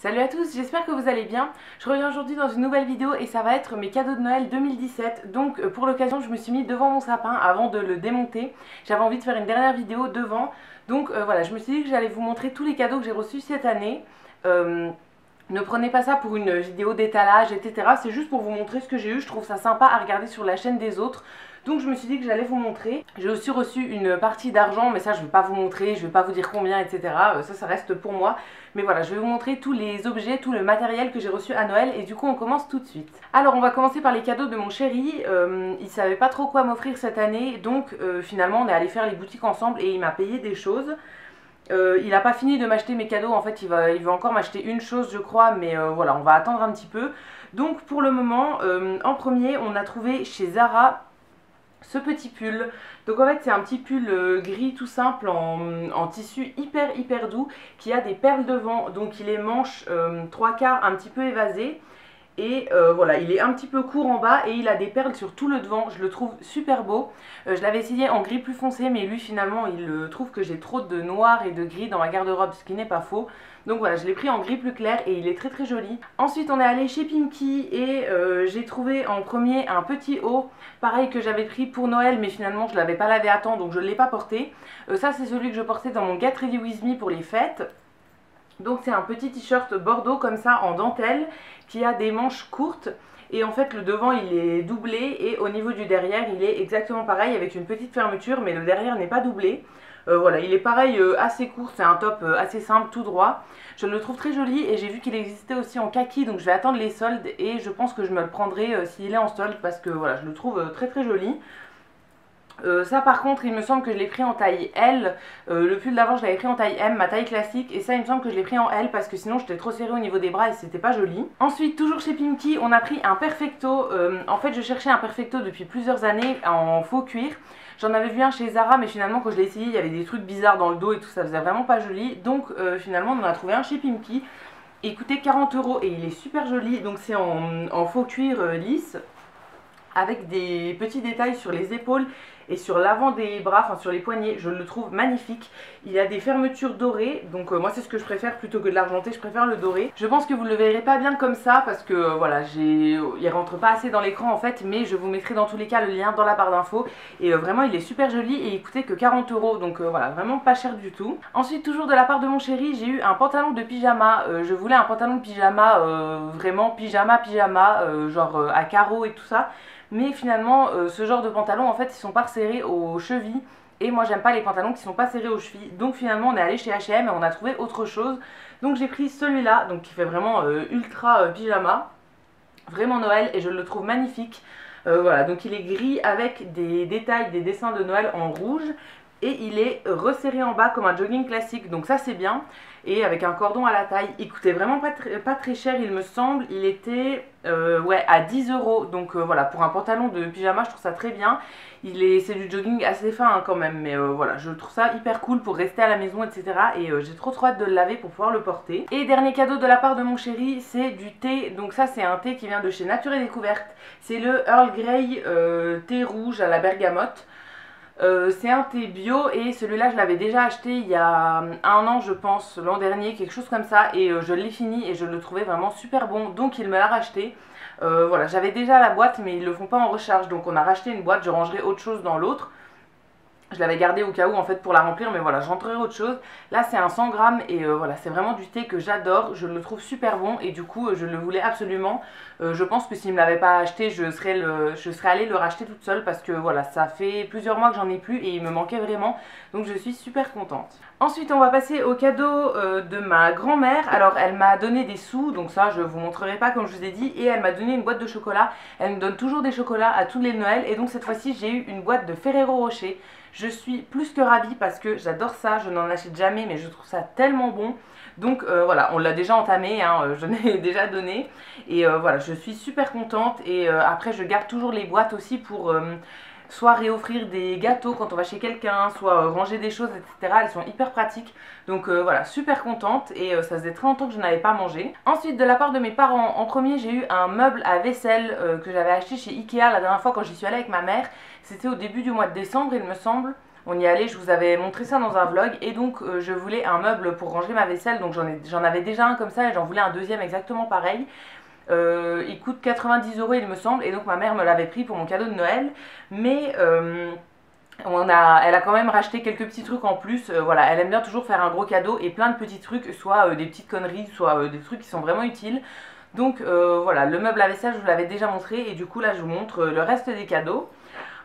Salut à tous, j'espère que vous allez bien. Je reviens aujourd'hui dans une nouvelle vidéo et ça va être mes cadeaux de Noël 2017. Donc pour l'occasion je me suis mis devant mon sapin avant de le démonter. J'avais envie de faire une dernière vidéo devant. Donc voilà, je me suis dit que j'allais vous montrer tous les cadeaux que j'ai reçus cette année. Ne prenez pas ça pour une vidéo d'étalage, etc. C'est juste pour vous montrer ce que j'ai eu. Je trouve ça sympa à regarder sur la chaîne des autres. Donc je me suis dit que j'allais vous montrer. J'ai aussi reçu une partie d'argent, mais ça je ne vais pas vous montrer, je ne vais pas vous dire combien, etc. Ça reste pour moi. Mais voilà, je vais vous montrer tous les objets, tout le matériel que j'ai reçu à Noël. Et du coup on commence tout de suite. Alors on va commencer par les cadeaux de mon chéri. Il savait pas trop quoi m'offrir cette année. Donc finalement on est allé faire les boutiques ensemble et il m'a payé des choses. Il n'a pas fini de m'acheter mes cadeaux, en fait il veut encore m'acheter une chose je crois, mais voilà, on va attendre un petit peu. Donc pour le moment, en premier on a trouvé chez Zara ce petit pull. Donc en fait c'est un petit pull gris tout simple en tissu hyper doux qui a des perles devant, donc il est manche 3/4 un petit peu évasé. Et voilà, il est un petit peu court en bas et il a des perles sur tout le devant. Je le trouve super beau. Je l'avais essayé en gris plus foncé, mais lui finalement il trouve que j'ai trop de noir et de gris dans ma garde-robe, ce qui n'est pas faux. Donc voilà, je l'ai pris en gris plus clair et il est très joli. Ensuite on est allé chez Pimkie et j'ai trouvé en premier un petit haut, pareil que j'avais pris pour Noël, mais finalement je ne l'avais pas lavé à temps donc je ne l'ai pas porté. Ça c'est celui que je portais dans mon Get Ready With Me pour les fêtes. Donc c'est un petit t-shirt bordeaux comme ça en dentelle qui a des manches courtes et en fait le devant il est doublé et au niveau du derrière il est exactement pareil avec une petite fermeture, mais le derrière n'est pas doublé. Voilà, il est pareil assez court, c'est un top assez simple tout droit. Je le trouve très joli et j'ai vu qu'il existait aussi en kaki, donc je vais attendre les soldes et je pense que je me le prendrai s'il est en solde parce que voilà, je le trouve très joli. Ça par contre il me semble que je l'ai pris en taille L. Le pull d'avant je l'avais pris en taille M, ma taille classique, et ça il me semble que je l'ai pris en L parce que sinon j'étais trop serrée au niveau des bras et c'était pas joli. Ensuite toujours chez Pimkie on a pris un perfecto. En fait je cherchais un perfecto depuis plusieurs années en faux cuir. J'en avais vu un chez Zara mais finalement quand je l'ai essayé il y avait des trucs bizarres dans le dos et tout, ça faisait vraiment pas joli. Donc finalement on en a trouvé un chez Pimkie. Il coûtait 40 € et il est super joli. Donc c'est en faux cuir lisse avec des petits détails sur les épaules et sur l'avant des bras, enfin sur les poignets. Je le trouve magnifique. Il a des fermetures dorées, donc moi c'est ce que je préfère plutôt que de l'argenté, je préfère le doré. Je pense que vous ne le verrez pas bien comme ça parce que voilà, il rentre pas assez dans l'écran en fait, mais je vous mettrai dans tous les cas le lien dans la barre d'infos. Et vraiment il est super joli et il coûtait que 40 €, donc voilà, vraiment pas cher du tout. Ensuite toujours de la part de mon chéri, j'ai eu un pantalon de pyjama. Je voulais un pantalon de pyjama, vraiment pyjama, genre à carreaux et tout ça. Mais finalement ce genre de pantalon en fait ils sont pas serrés aux chevilles et moi j'aime pas les pantalons qui sont pas serrés aux chevilles. Donc finalement on est allé chez H&M et on a trouvé autre chose. Donc j'ai pris celui-là, donc qui fait vraiment ultra pyjama, vraiment Noël, et je le trouve magnifique. Voilà, donc il est gris avec des détails, des dessins de Noël en rouge. Et il est resserré en bas comme un jogging classique, donc ça c'est bien. Et avec un cordon à la taille, il coûtait vraiment pas très cher il me semble. Il était ouais, à 10 €, donc voilà, pour un pantalon de pyjama je trouve ça très bien. C'est du jogging assez fin hein, quand même, mais voilà, je trouve ça hyper cool pour rester à la maison, etc. Et j'ai trop hâte de le laver pour pouvoir le porter. Et dernier cadeau de la part de mon chéri, c'est du thé. Donc ça c'est un thé qui vient de chez Nature et Découverte. C'est le Earl Grey thé rouge à la bergamote. C'est un thé bio et celui-là je l'avais déjà acheté il y a un an je pense, l'an dernier, quelque chose comme ça, et je l'ai fini et je le trouvais vraiment super bon, donc il me l'a racheté. Voilà, j'avais déjà la boîte mais ils le font pas en recharge, donc on a racheté une boîte, je rangerai autre chose dans l'autre. Je l'avais gardé au cas où en fait pour la remplir, mais voilà, je rentrerai autre chose. Là c'est un 100 grammes et voilà, c'est vraiment du thé que j'adore, je le trouve super bon et du coup je le voulais absolument. Je pense que s'il ne me l'avait pas acheté, je serais allée le racheter toute seule parce que voilà, ça fait plusieurs mois que j'en ai plus et il me manquait vraiment, donc je suis super contente. Ensuite on va passer au cadeau de ma grand-mère. Alors elle m'a donné des sous, donc ça je vous montrerai pas comme je vous ai dit, et elle m'a donné une boîte de chocolat. Elle me donne toujours des chocolats à tous les Noëls et donc cette fois-ci j'ai eu une boîte de Ferrero Rocher. Je suis plus que ravie parce que j'adore ça, je n'en achète jamais mais je trouve ça tellement bon. Donc voilà, on l'a déjà entamé, hein, je l'ai déjà donné. Et voilà, je suis super contente. Et après je garde toujours les boîtes aussi pour soit réoffrir des gâteaux quand on va chez quelqu'un, soit ranger des choses, etc. Elles sont hyper pratiques. Donc voilà, super contente et ça faisait très longtemps que je n'avais pas mangé. Ensuite de la part de mes parents, en premier j'ai eu un meuble à vaisselle que j'avais acheté chez Ikea la dernière fois quand j'y suis allée avec ma mère. C'était au début du mois de décembre il me semble. On y allait, je vous avais montré ça dans un vlog. Et donc je voulais un meuble pour ranger ma vaisselle. Donc j'en avais déjà un comme ça et j'en voulais un deuxième exactement pareil. Il coûte 90 € il me semble. Et donc ma mère me l'avait pris pour mon cadeau de Noël. Mais elle a quand même racheté quelques petits trucs en plus. Voilà, elle aime bien toujours faire un gros cadeau et plein de petits trucs, soit des petites conneries, soit des trucs qui sont vraiment utiles. Donc voilà, le meuble à vaisselle je vous l'avais déjà montré et du coup là je vous montre le reste des cadeaux.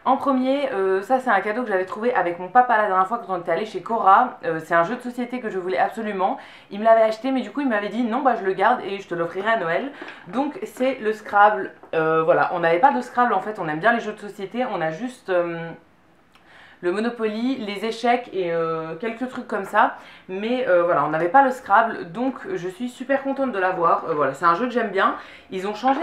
En premier, ça c'est un cadeau que j'avais trouvé avec mon papa la dernière fois quand on était allé chez Cora. C'est un jeu de société que je voulais absolument. Il me l'avait acheté mais du coup il m'avait dit non bah je le garde et je te l'offrirai à Noël. Donc c'est le Scrabble. Voilà, on n'avait pas de Scrabble en fait, on aime bien les jeux de société, on a juste le Monopoly, les échecs et quelques trucs comme ça. Mais voilà, on n'avait pas le Scrabble, donc je suis super contente de l'avoir. Voilà, c'est un jeu que j'aime bien. Ils ont changé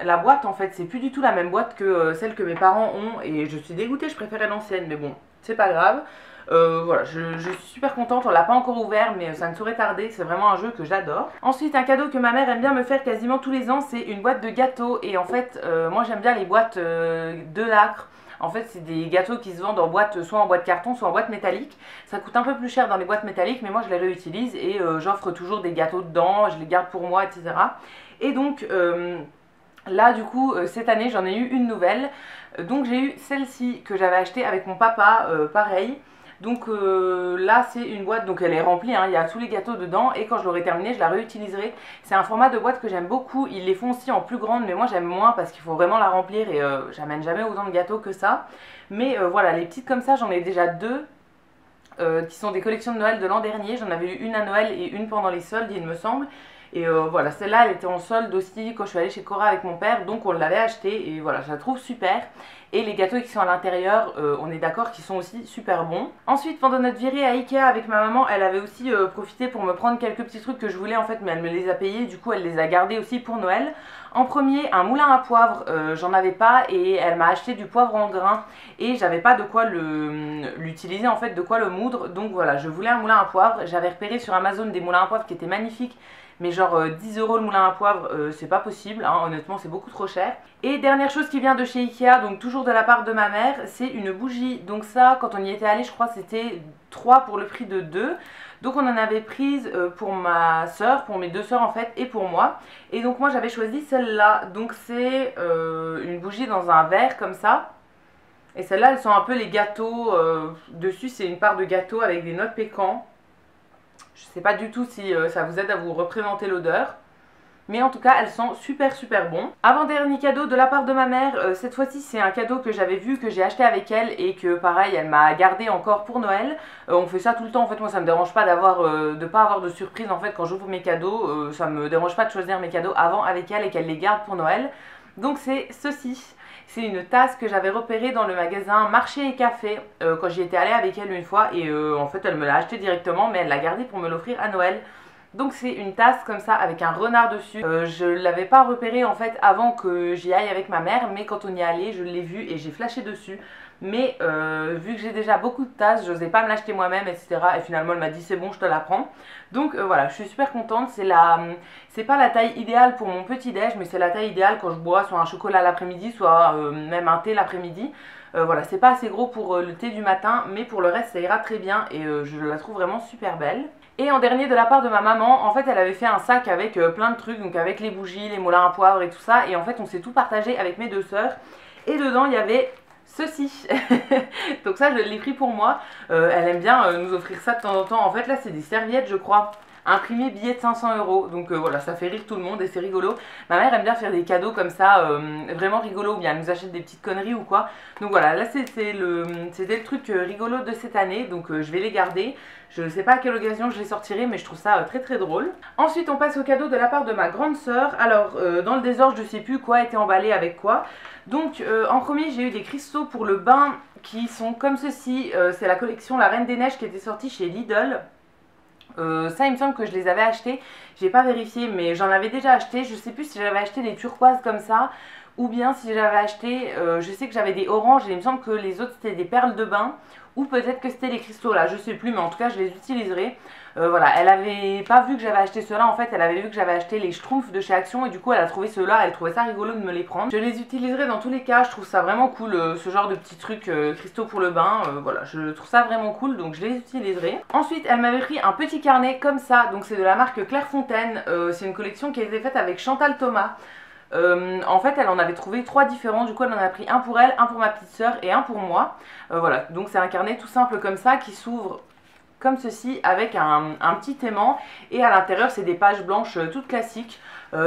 la boîte en fait, c'est plus du tout la même boîte que celle que mes parents ont. Et je suis dégoûtée, je préférais l'ancienne, mais bon, c'est pas grave. Voilà, je suis super contente, on l'a pas encore ouvert mais ça ne saurait tarder, c'est vraiment un jeu que j'adore. Ensuite un cadeau que ma mère aime bien me faire quasiment tous les ans, c'est une boîte de gâteaux. Et en fait moi j'aime bien les boîtes de lacre. En fait c'est des gâteaux qui se vendent en boîte, soit en boîte carton soit en boîte métallique. Ça coûte un peu plus cher dans les boîtes métalliques mais moi je les réutilise et j'offre toujours des gâteaux dedans, je les garde pour moi etc. Et donc là du coup cette année j'en ai eu une nouvelle. Donc j'ai eu celle-ci que j'avais achetée avec mon papa, pareil. Donc là c'est une boîte, donc elle est remplie, hein, il y a tous les gâteaux dedans et quand je l'aurai terminé je la réutiliserai. C'est un format de boîte que j'aime beaucoup, ils les font aussi en plus grande mais moi j'aime moins parce qu'il faut vraiment la remplir et j'amène jamais autant de gâteaux que ça. Mais voilà, les petites comme ça j'en ai déjà deux qui sont des collections de Noël de l'an dernier. J'en avais eu une à Noël et une pendant les soldes il me semble. Et voilà, celle-là elle était en solde aussi quand je suis allée chez Cora avec mon père, donc on l'avait achetée et voilà, je la trouve super. Et les gâteaux qui sont à l'intérieur, on est d'accord qu'ils sont aussi super bons. Ensuite, pendant notre virée à Ikea avec ma maman, elle avait aussi profité pour me prendre quelques petits trucs que je voulais en fait, mais elle me les a payés, du coup elle les a gardés aussi pour Noël. En premier, un moulin à poivre, j'en avais pas et elle m'a acheté du poivre en grains et j'avais pas de quoi l'utiliser en fait, de quoi le moudre. Donc voilà, je voulais un moulin à poivre, j'avais repéré sur Amazon des moulins à poivre qui étaient magnifiques. Mais genre 10 € le moulin à poivre, c'est pas possible, hein, honnêtement c'est beaucoup trop cher. Et dernière chose qui vient de chez Ikea, donc toujours de la part de ma mère, c'est une bougie. Donc ça, quand on y était allé, je crois c'était 3 pour le prix de 2. Donc on en avait prise pour ma soeur, pour mes deux soeurs en fait, et pour moi. Et donc moi j'avais choisi celle-là. Donc c'est une bougie dans un verre comme ça. Et celle-là, elles sont un peu les gâteaux. Dessus c'est une part de gâteau avec des noix de pécan. Je sais pas du tout si ça vous aide à vous représenter l'odeur. Mais en tout cas, elles sont super super bons. Avant-dernier cadeau de la part de ma mère. Cette fois-ci, c'est un cadeau que j'avais vu, que j'ai acheté avec elle et que pareil, elle m'a gardé encore pour Noël. On fait ça tout le temps. En fait, moi, ça me dérange pas de pas avoir de surprise. En fait, quand j'ouvre mes cadeaux, ça me dérange pas de choisir mes cadeaux avant avec elle et qu'elle les garde pour Noël. Donc c'est ceci. C'est une tasse que j'avais repérée dans le magasin Marché et Café quand j'y étais allée avec elle une fois et en fait elle me l'a achetée directement mais elle l'a gardée pour me l'offrir à Noël. Donc c'est une tasse comme ça avec un renard dessus. Je l'avais pas repérée en fait avant que j'y aille avec ma mère mais quand on y est allé je l'ai vue et j'ai flashé dessus. Mais vu que j'ai déjà beaucoup de tasses, j'osais pas me l'acheter moi-même, etc. Et finalement, elle m'a dit c'est bon, je te la prends. Donc voilà, je suis super contente. C'est pas la taille idéale pour mon petit-déj, mais c'est la taille idéale quand je bois soit un chocolat l'après-midi, soit même un thé l'après-midi. Voilà, c'est pas assez gros pour le thé du matin, mais pour le reste, ça ira très bien. Et je la trouve vraiment super belle. Et en dernier de la part de ma maman, en fait elle avait fait un sac avec plein de trucs, donc avec les bougies, les moulins à poivre et tout ça. Et en fait on s'est tout partagé avec mes deux sœurs. Et dedans il y avait ceci. Donc ça je l'ai pris pour moi. Elle aime bien nous offrir ça de temps en temps. En fait là c'est des serviettes je crois, imprimées billets de 500 €. Donc voilà, ça fait rire tout le monde et c'est rigolo. Ma mère aime bien faire des cadeaux comme ça, vraiment rigolo, ou bien elle nous achète des petites conneries ou quoi. Donc voilà, là c'était le truc rigolo de cette année, donc je vais les garder. Je ne sais pas à quelle occasion je les sortirai, mais je trouve ça très très drôle. Ensuite on passe au cadeau de la part de ma grande sœur. Alors dans le désordre je sais plus quoi était emballé avec quoi. Donc en premier j'ai eu des cristaux pour le bain qui sont comme ceci. C'est la collection La Reine des Neiges qui était sortie chez Lidl. Ça il me semble que je les avais achetés, j'ai pas vérifié mais j'en avais déjà acheté. Je sais plus si j'avais acheté des turquoises comme ça ou bien si j'avais acheté, je sais que j'avais des oranges et il me semble que les autres c'était des perles de bain, ou peut-être que c'était les cristaux là, je sais plus, mais en tout cas je les utiliserai. Voilà, elle avait pas vu que j'avais acheté ceux-là, en fait elle avait vu que j'avais acheté les schtroumpfs de chez Action et du coup elle a trouvé ceux-là, elle trouvait ça rigolo de me les prendre. Je les utiliserai dans tous les cas, je trouve ça vraiment cool, ce genre de petits trucs cristaux pour le bain, voilà, je trouve ça vraiment cool, donc je les utiliserai. Ensuite elle m'avait pris un petit carnet comme ça, donc c'est de la marque Clairefontaine, c'est une collection qui a été faite avec Chantal Thomas. En fait elle en avait trouvé 3 différents, du coup elle en a pris un pour elle, un pour ma petite soeur et un pour moi. Voilà, donc c'est un carnet tout simple comme ça qui s'ouvre comme ceci avec un petit aimant et à l'intérieur c'est des pages blanches toutes classiques.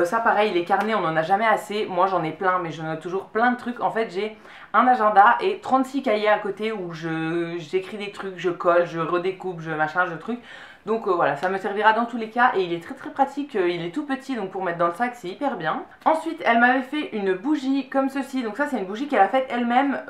Ça pareil, les carnets on n'en a jamais assez, moi j'en ai plein mais je note toujours plein de trucs. En fait j'ai un agenda et 36 cahiers à côté où j'écris des trucs, je colle, je redécoupe, je machin, je truc. Donc voilà, ça me servira dans tous les cas et il est très pratique, il est tout petit donc pour mettre dans le sac c'est hyper bien. Ensuite elle m'avait fait une bougie comme ceci, donc ça c'est une bougie qu'elle a faite elle-même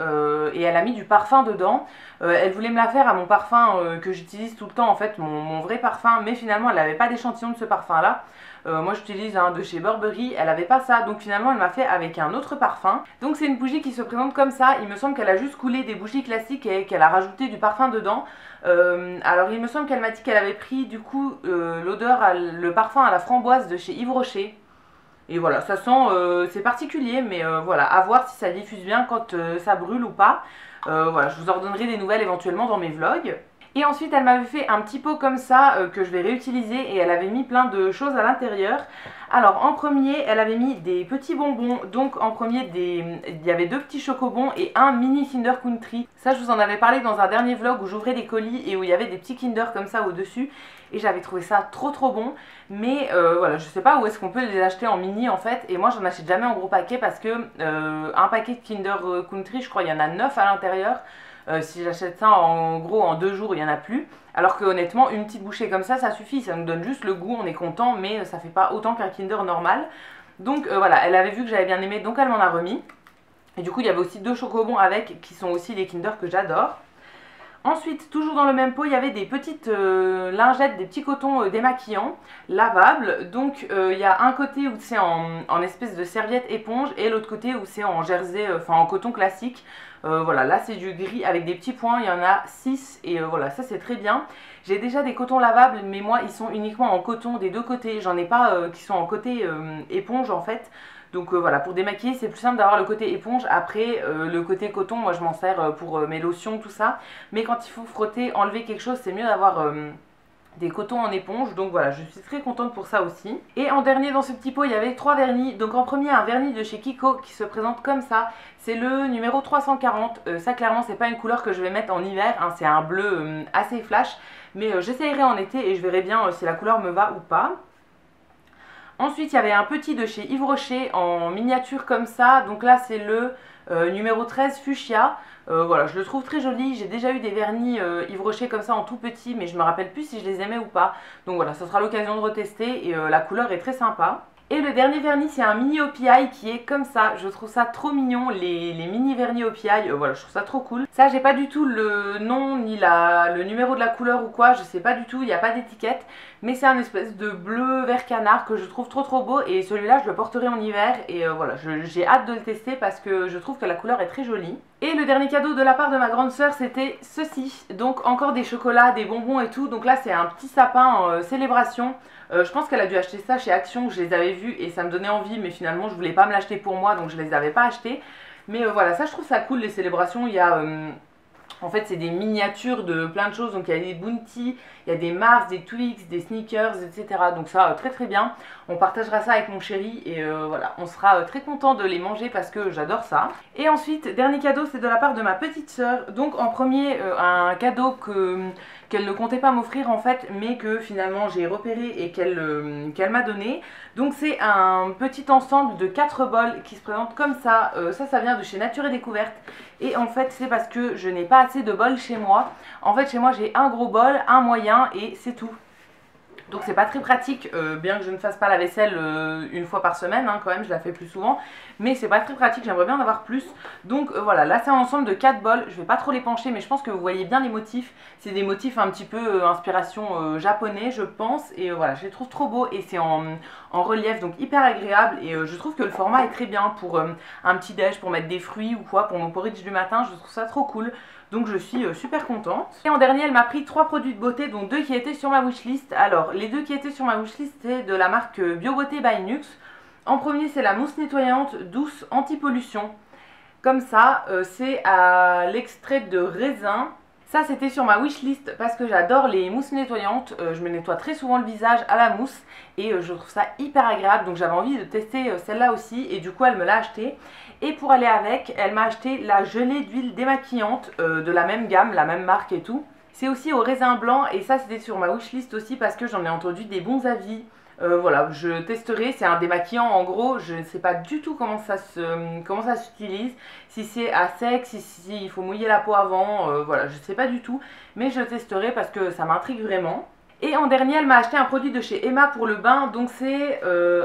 et elle a mis du parfum dedans. Elle voulait me la faire à mon parfum que j'utilise tout le temps en fait, mon vrai parfum, mais finalement elle n'avait pas d'échantillon de ce parfum là. Moi j'utilise un de chez Burberry, elle avait pas ça, donc finalement elle m'a fait avec un autre parfum. Donc c'est une bougie qui se présente comme ça, il me semble qu'elle a juste coulé des bougies classiques et qu'elle a rajouté du parfum dedans. Alors il me semble qu'elle m'a dit qu'elle avait pris du coup l'odeur, le parfum à la framboise de chez Yves Rocher. Et voilà, ça sent, c'est particulier, mais voilà, à voir si ça diffuse bien quand ça brûle ou pas. Voilà, je vous en donnerai des nouvelles éventuellement dans mes vlogs. Et ensuite elle m'avait fait un petit pot comme ça que je vais réutiliser et elle avait mis plein de choses à l'intérieur. Alors en premier elle avait mis des petits bonbons, donc en premier il y avait 2 petits chocobons et un mini Kinder Country. Ça je vous en avais parlé dans un dernier vlog où j'ouvrais des colis et où il y avait des petits Kinder comme ça au dessus. Et j'avais trouvé ça trop bon, mais voilà, je sais pas où est-ce qu'on peut les acheter en mini en fait. Et moi j'en achète jamais en gros paquet parce que un paquet de Kinder Country, je crois il y en a 9 à l'intérieur. Si j'achète ça en gros en 2 jours il n'y en a plus. Alors que honnêtement une petite bouchée comme ça suffit, ça nous donne juste le goût, on est content, mais ça fait pas autant qu'un Kinder normal. Donc voilà, elle avait vu que j'avais bien aimé donc elle m'en a remis. Et du coup il y avait aussi 2 chocobons avec qui sont aussi des Kinder que j'adore. Ensuite, toujours dans le même pot, il y avait des petites lingettes, des petits cotons démaquillants, lavables. Donc il y a un côté où c'est en espèce de serviette éponge et l'autre côté où c'est en jersey, enfin en coton classique. Voilà, là c'est du gris avec des petits points, il y en a 6 et voilà, ça c'est très bien. J'ai déjà des cotons lavables, mais moi ils sont uniquement en coton des deux côtés, j'en ai pas qui sont en côté éponge en fait. Donc voilà, pour démaquiller c'est plus simple d'avoir le côté éponge. Après le côté coton, moi je m'en sers pour mes lotions, tout ça. Mais quand il faut frotter, enlever quelque chose, c'est mieux d'avoir des cotons en éponge. Donc voilà, je suis très contente pour ça aussi. Et en dernier dans ce petit pot, il y avait 3 vernis. Donc en premier, un vernis de chez Kiko qui se présente comme ça. C'est le numéro 340. Ça clairement, c'est pas une couleur que je vais mettre en hiver, hein. C'est un bleu assez flash. Mais j'essayerai en été et je verrai bien si la couleur me va ou pas. Ensuite, il y avait un petit de chez Yves Rocher en miniature comme ça. Donc là, c'est le numéro 13 Fuchsia. Voilà, je le trouve très joli. J'ai déjà eu des vernis Yves Rocher comme ça en tout petit, mais je me rappelle plus si je les aimais ou pas. Donc voilà, ça sera l'occasion de retester et la couleur est très sympa. Et le dernier vernis, c'est un mini OPI qui est comme ça. Je trouve ça trop mignon, les mini vernis OPI. Voilà, je trouve ça trop cool. Ça, j'ai pas du tout le nom ni le numéro de la couleur ou quoi. Je sais pas du tout, il n'y a pas d'étiquette. Mais c'est un espèce de bleu vert canard que je trouve trop beau. Et celui-là, je le porterai en hiver. Et voilà, j'ai hâte de le tester parce que je trouve que la couleur est très jolie. Et le dernier cadeau de la part de ma grande soeur, c'était ceci. Donc encore des chocolats, des bonbons et tout. Donc là, c'est un petit sapin en célébration. Je pense qu'elle a dû acheter ça chez Action, je les avais vus et ça me donnait envie, mais finalement je voulais pas me l'acheter pour moi, donc je les avais pas achetés. Mais voilà, ça je trouve ça cool, les célébrations. Il y a en fait c'est des miniatures de plein de choses, donc il y a des Bounty, il y a des Mars, des Twix, des Snickers, etc. Donc ça très bien, on partagera ça avec mon chéri et voilà, on sera très content de les manger parce que j'adore ça. Et ensuite, dernier cadeau, c'est de la part de ma petite soeur. Donc en premier, un cadeau qu'elle ne comptait pas m'offrir en fait, mais que finalement j'ai repéré et qu'elle m'a donné. Donc c'est un petit ensemble de 4 bols qui se présente comme ça. Ça vient de chez Nature et Découverte. Et en fait c'est parce que je n'ai pas assez de bols chez moi. En fait chez moi j'ai un gros bol, un moyen et c'est tout. Donc c'est pas très pratique, bien que je ne fasse pas la vaisselle une fois par semaine, hein, quand même je la fais plus souvent. Mais c'est pas très pratique, j'aimerais bien en avoir plus. Donc voilà, là c'est un ensemble de 4 bols, je vais pas trop les pencher mais je pense que vous voyez bien les motifs. C'est des motifs un petit peu inspiration japonais je pense. Et voilà, je les trouve trop beaux et c'est en relief, donc hyper agréable. Et je trouve que le format est très bien pour un petit déj, pour mettre des fruits ou quoi, pour mon porridge du matin, je trouve ça trop cool. Donc je suis super contente. Et en dernier, elle m'a pris 3 produits de beauté, dont 2 qui étaient sur ma wishlist. Alors, les 2 qui étaient sur ma wishlist, c'est de la marque Bio Beauté by Nux. En premier, c'est la mousse nettoyante douce anti-pollution. Comme ça, c'est à l'extrait de raisin. Ça, c'était sur ma wishlist parce que j'adore les mousses nettoyantes. Je me nettoie très souvent le visage à la mousse et je trouve ça hyper agréable. Donc j'avais envie de tester celle-là aussi et du coup, elle me l'a achetée. Et pour aller avec, elle m'a acheté la gelée d'huile démaquillante de la même gamme, la même marque et tout. C'est aussi au raisin blanc et ça, c'était sur ma wishlist aussi parce que j'en ai entendu des bons avis. Voilà, je testerai, c'est un démaquillant en gros, je ne sais pas du tout comment ça s'utilise, si c'est à sec, si il faut mouiller la peau avant, voilà, je ne sais pas du tout, mais je testerai parce que ça m'intrigue vraiment. Et en dernier, elle m'a acheté un produit de chez Emma pour le bain, donc c'est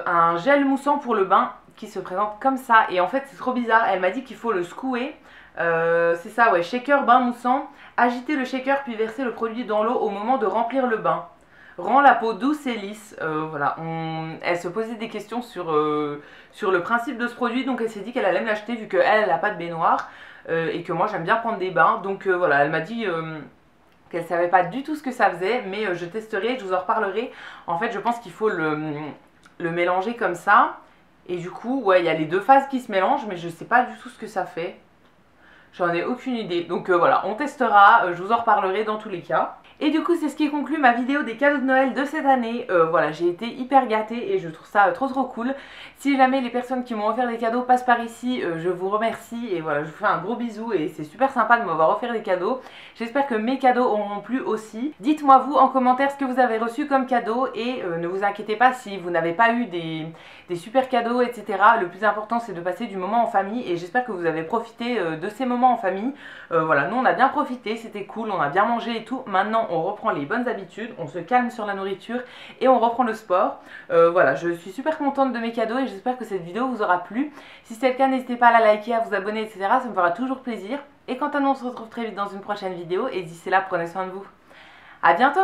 un gel moussant pour le bain qui se présente comme ça, et en fait c'est trop bizarre, elle m'a dit qu'il faut le secouer, c'est ça, ouais, shaker bain moussant, agiter le shaker puis verser le produit dans l'eau au moment de remplir le bain. Rend la peau douce et lisse. Voilà, elle se posait des questions sur le principe de ce produit, donc elle s'est dit qu'elle allait me l'acheter vu qu'elle n'a pas de baignoire et que moi j'aime bien prendre des bains. Donc voilà, elle m'a dit qu'elle savait pas du tout ce que ça faisait, mais je testerai, je vous en reparlerai. En fait, je pense qu'il faut le mélanger comme ça. Et du coup, ouais, il y a les deux phases qui se mélangent, mais je sais pas du tout ce que ça fait. J'en ai aucune idée. Donc voilà, on testera, je vous en reparlerai dans tous les cas. Et du coup, c'est ce qui conclut ma vidéo des cadeaux de Noël de cette année. Voilà, j'ai été hyper gâtée et je trouve ça trop cool. Si jamais les personnes qui m'ont offert des cadeaux passent par ici, je vous remercie et voilà, je vous fais un gros bisou et c'est super sympa de m'avoir offert des cadeaux. J'espère que mes cadeaux auront plu aussi. Dites-moi vous en commentaire ce que vous avez reçu comme cadeau et ne vous inquiétez pas si vous n'avez pas eu des super cadeaux, etc. Le plus important, c'est de passer du moment en famille et j'espère que vous avez profité de ces moments en famille. Voilà, nous on a bien profité, c'était cool, on a bien mangé et tout. Maintenant, on reprend les bonnes habitudes, on se calme sur la nourriture et on reprend le sport. Voilà, je suis super contente de mes cadeaux et j'espère que cette vidéo vous aura plu. Si c'est le cas, n'hésitez pas à la liker, à vous abonner, etc. Ça me fera toujours plaisir. Et quant à nous, on se retrouve très vite dans une prochaine vidéo et d'ici là, prenez soin de vous. À bientôt!